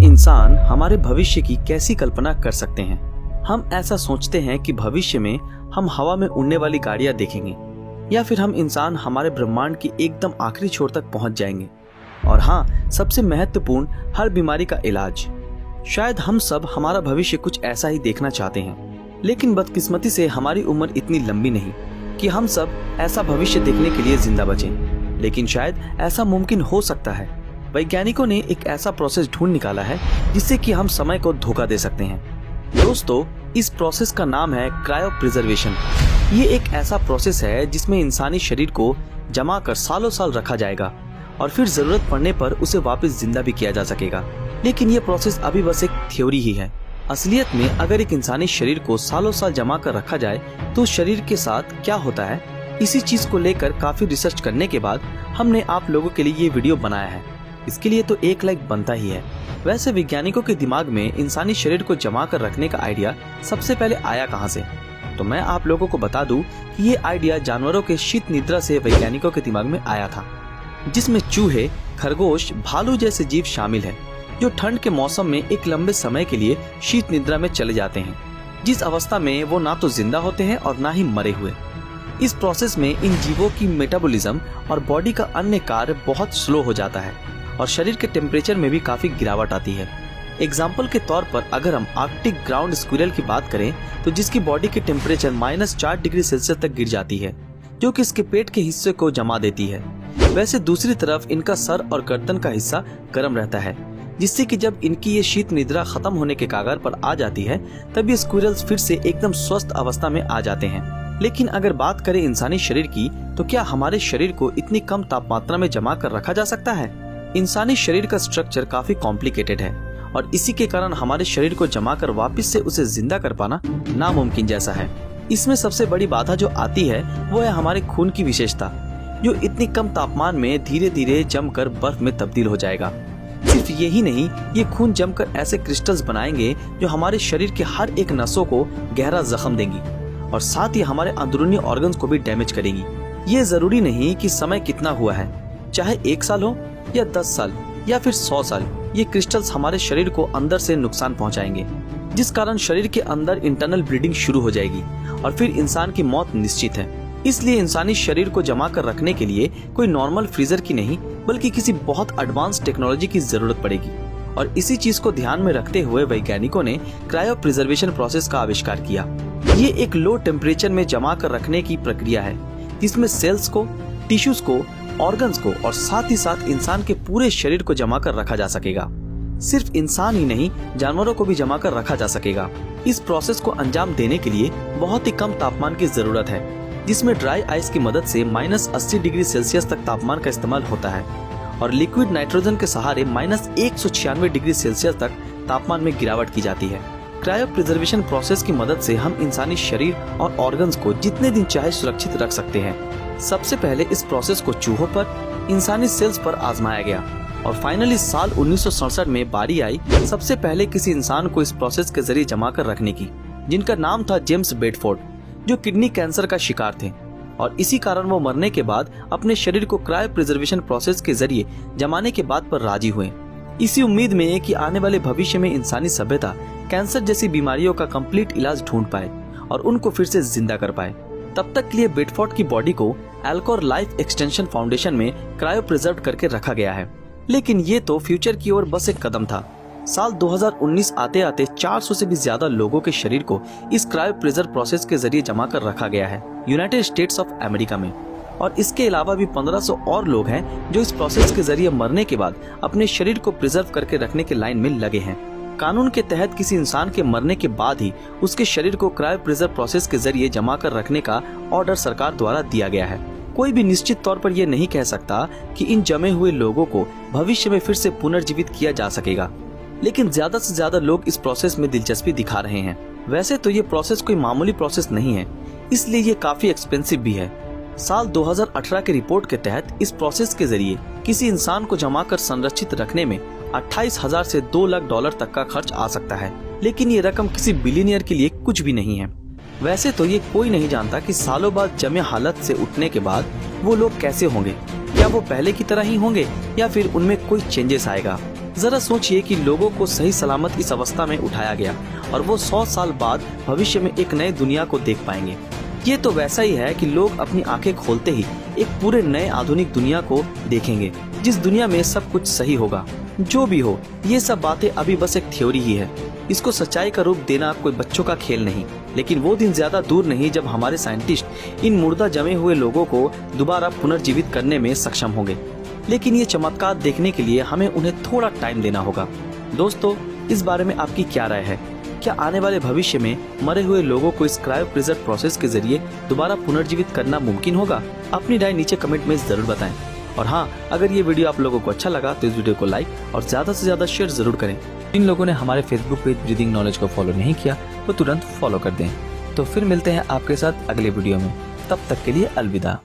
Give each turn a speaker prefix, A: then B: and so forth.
A: इंसान हमारे भविष्य की कैसी कल्पना कर सकते हैं। हम ऐसा सोचते हैं कि भविष्य में हम हवा में उड़ने वाली गाड़ियां देखेंगे या फिर हम इंसान हमारे ब्रह्मांड की एकदम आखिरी छोर तक पहुंच जाएंगे। और हाँ, सबसे महत्वपूर्ण, हर बीमारी का इलाज। शायद हम सब हमारा भविष्य कुछ ऐसा ही देखना चाहते हैं, लेकिन बदकिस्मती से हमारी उम्र इतनी लंबी नहीं कि हम सब ऐसा भविष्य देखने के लिए जिंदा बचें। लेकिन शायद ऐसा मुमकिन हो सकता है। वैज्ञानिकों ने एक ऐसा प्रोसेस ढूंढ निकाला है जिससे कि हम समय को धोखा दे सकते हैं। दोस्तों, इस प्रोसेस का नाम है क्रायो प्रिजर्वेशन। ये एक ऐसा प्रोसेस है जिसमें इंसानी शरीर को जमा कर सालों साल रखा जाएगा और फिर जरूरत पड़ने पर उसे वापस जिंदा भी किया जा सकेगा। लेकिन ये प्रोसेस अभी बस एक थ्योरी ही है। असलियत में अगर एक इंसानी शरीर को सालों साल जमा कर रखा जाए तो उस शरीर के साथ क्या होता है, इसी चीज को लेकर काफी रिसर्च करने के बाद हमने आप लोगों के लिए ये वीडियो बनाया है। इसके लिए तो 1 लाइक बनता ही है। वैसे वैज्ञानिकों के दिमाग में इंसानी शरीर को जमा कर रखने का आइडिया सबसे पहले आया कहाँ से? तो मैं आप लोगों को बता दूं कि ये आइडिया जानवरों के शीत निद्रा से वैज्ञानिकों के दिमाग में आया था, जिसमें चूहे, खरगोश, भालू जैसे जीव शामिल हैं, जो ठंड के मौसम में एक लंबे समय के लिए शीत निद्रा में चले जाते हैं, जिस अवस्था में वो ना तो जिंदा होते हैं और ना ही मरे हुए। इस प्रोसेस में इन जीवों की मेटाबॉलिज्म और बॉडी का अन्य कार्य बहुत स्लो हो जाता है और शरीर के टेम्परेचर में भी काफी गिरावट आती है। एग्जाम्पल के तौर पर अगर हम आर्कटिक ग्राउंड स्क्विरल की बात करें तो जिसकी बॉडी की टेम्परेचर -4 डिग्री सेल्सियस तक गिर जाती है, जो कि इसके पेट के हिस्से को जमा देती है। वैसे दूसरी तरफ इनका सर और गर्दन का हिस्सा गर्म रहता है, जिससे कि जब इनकी ये शीत निद्रा खत्म होने के कागार पर आ जाती है तब ये स्क्विरल्स फिर से एकदम स्वस्थ अवस्था में आ जाते हैं। लेकिन अगर बात करें इंसानी शरीर की, तो क्या हमारे शरीर को इतनी कम तापमात्रा में जमा कर रखा जा सकता है? इंसानी शरीर का स्ट्रक्चर काफी कॉम्प्लिकेटेड है और इसी के कारण हमारे शरीर को जमा कर वापस से उसे जिंदा कर पाना नामुमकिन जैसा है। इसमें सबसे बड़ी बाधा जो आती है वो है हमारे खून की विशेषता, जो इतनी कम तापमान में धीरे धीरे जमकर बर्फ में तब्दील हो जाएगा। सिर्फ यही नहीं, ये खून जमकर ऐसे क्रिस्टल्स बनाएंगे जो हमारे शरीर के हर एक नसों को गहरा जख्म देंगी और साथ ही हमारे अंदरूनी ऑर्गन्स को भी डैमेज करेंगी। ये जरूरी नहीं कि समय कितना हुआ है, चाहे 1 साल हो या 10 साल या फिर 100 साल, ये क्रिस्टल्स हमारे शरीर को अंदर से नुकसान पहुंचाएंगे, जिस कारण शरीर के अंदर इंटरनल ब्लीडिंग शुरू हो जाएगी और फिर इंसान की मौत निश्चित है। इसलिए इंसानी शरीर को जमा कर रखने के लिए कोई नॉर्मल फ्रीजर की नहीं बल्कि किसी बहुत एडवांस टेक्नोलॉजी की जरूरत पड़ेगी। और इसी चीज को ध्यान में रखते हुए वैज्ञानिकों ने क्रायो प्रिजर्वेशन प्रोसेस का आविष्कार किया। ये एक लो टेम्परेचर में जमा कर रखने की प्रक्रिया है जिसमें सेल्स को, टिश्यूज को, ऑर्गन्स को और साथ ही साथ इंसान के पूरे शरीर को जमा कर रखा जा सकेगा। सिर्फ इंसान ही नहीं, जानवरों को भी जमा कर रखा जा सकेगा। इस प्रोसेस को अंजाम देने के लिए बहुत ही कम तापमान की जरूरत है, जिसमें ड्राई आइस की मदद से -80 डिग्री सेल्सियस तक तापमान का इस्तेमाल होता है और लिक्विड नाइट्रोजन के सहारे -196 डिग्री सेल्सियस तक तापमान में गिरावट की जाती है। क्रायो प्रिजर्वेशन प्रोसेस की मदद से हम इंसानी शरीर और ऑर्गन्स को जितने दिन चाहे सुरक्षित रख सकते हैं। सबसे पहले इस प्रोसेस को चूहों पर, इंसानी सेल्स पर आजमाया गया और फाइनली साल 1967 में बारी आई सबसे पहले किसी इंसान को इस प्रोसेस के जरिए जमा कर रखने की, जिनका नाम था जेम्स बेडफोर्ड, जो किडनी कैंसर का शिकार थे और इसी कारण वो मरने के बाद अपने शरीर को क्रायो प्रिजर्वेशन प्रोसेस के जरिए जमाने के बाद पर राजी हुए, इसी उम्मीद में कि आने वाले भविष्य में इंसानी सभ्यता कैंसर जैसी बीमारियों का कंप्लीट इलाज ढूंढ पाए और उनको फिर से जिंदा कर पाए। तब तक के लिए बेडफोर्ड की बॉडी को एल्कोर लाइफ एक्सटेंशन फाउंडेशन में क्रायो प्रिजर्व करके रखा गया है। लेकिन ये तो फ्यूचर की ओर बस एक कदम था। साल 2019 आते आते 400 से भी ज्यादा लोगों के शरीर को इस क्रायो प्रिजर्व प्रोसेस के जरिए जमा कर रखा गया है यूनाइटेड स्टेट्स ऑफ अमेरिका में। और इसके अलावा भी 1500 और लोग हैं जो इस प्रोसेस के जरिए मरने के बाद अपने शरीर को प्रिजर्व करके रखने के लाइन में लगे हैं। कानून के तहत किसी इंसान के मरने के बाद ही उसके शरीर को क्रायो प्रिजर्व प्रोसेस के जरिए जमा कर रखने का ऑर्डर सरकार द्वारा दिया गया है। कोई भी निश्चित तौर पर यह नहीं कह सकता कि इन जमे हुए लोगों को भविष्य में फिर से पुनर्जीवित किया जा सकेगा, लेकिन ज्यादा से ज्यादा लोग इस प्रोसेस में दिलचस्पी दिखा रहे हैं। वैसे तो ये प्रोसेस कोई मामूली प्रोसेस नहीं है, इसलिए ये काफी एक्सपेंसिव भी है। साल 2018 की रिपोर्ट के तहत इस प्रोसेस के जरिए किसी इंसान को जमा कर संरक्षित रखने में 28,000 से $2 लाख तक का खर्च आ सकता है, लेकिन ये रकम किसी बिलियनियर के लिए कुछ भी नहीं है। वैसे तो ये कोई नहीं जानता कि सालों बाद जमे हालत से उठने के बाद वो लोग कैसे होंगे, क्या वो पहले की तरह ही होंगे या फिर उनमें कोई चेंजेस आएगा। जरा सोचिए कि लोगों को सही सलामत इस अवस्था में उठाया गया और वो 100 साल बाद भविष्य में एक नए दुनिया को देख पाएंगे। ये तो वैसा ही है कि लोग अपनी आंखें खोलते ही एक पूरे नए आधुनिक दुनिया को देखेंगे, जिस दुनिया में सब कुछ सही होगा। जो भी हो, ये सब बातें अभी बस एक थ्योरी ही है। इसको सच्चाई का रूप देना कोई बच्चों का खेल नहीं, लेकिन वो दिन ज्यादा दूर नहीं जब हमारे साइंटिस्ट इन मुर्दा जमे हुए लोगों को दोबारा पुनर्जीवित करने में सक्षम होंगे। लेकिन ये चमत्कार देखने के लिए हमें उन्हें थोड़ा टाइम देना होगा। दोस्तों, इस बारे में आपकी क्या राय है? क्या आने वाले भविष्य में मरे हुए लोगों को इस क्रायो प्रिजर्व प्रोसेस के जरिए दोबारा पुनर्जीवित करना मुमकिन होगा? अपनी राय नीचे कमेंट में जरूर बताएं। और हाँ, अगर ये वीडियो आप लोगों को अच्छा लगा तो इस वीडियो को लाइक और ज्यादा से ज्यादा शेयर जरूर करें। जिन लोगों ने हमारे फेसबुक पेज ब्रीदिंग नॉलेज को फॉलो नहीं किया वो तुरंत फॉलो कर दें। तो फिर मिलते हैं आपके साथ अगले वीडियो में। तब तक के लिए अलविदा।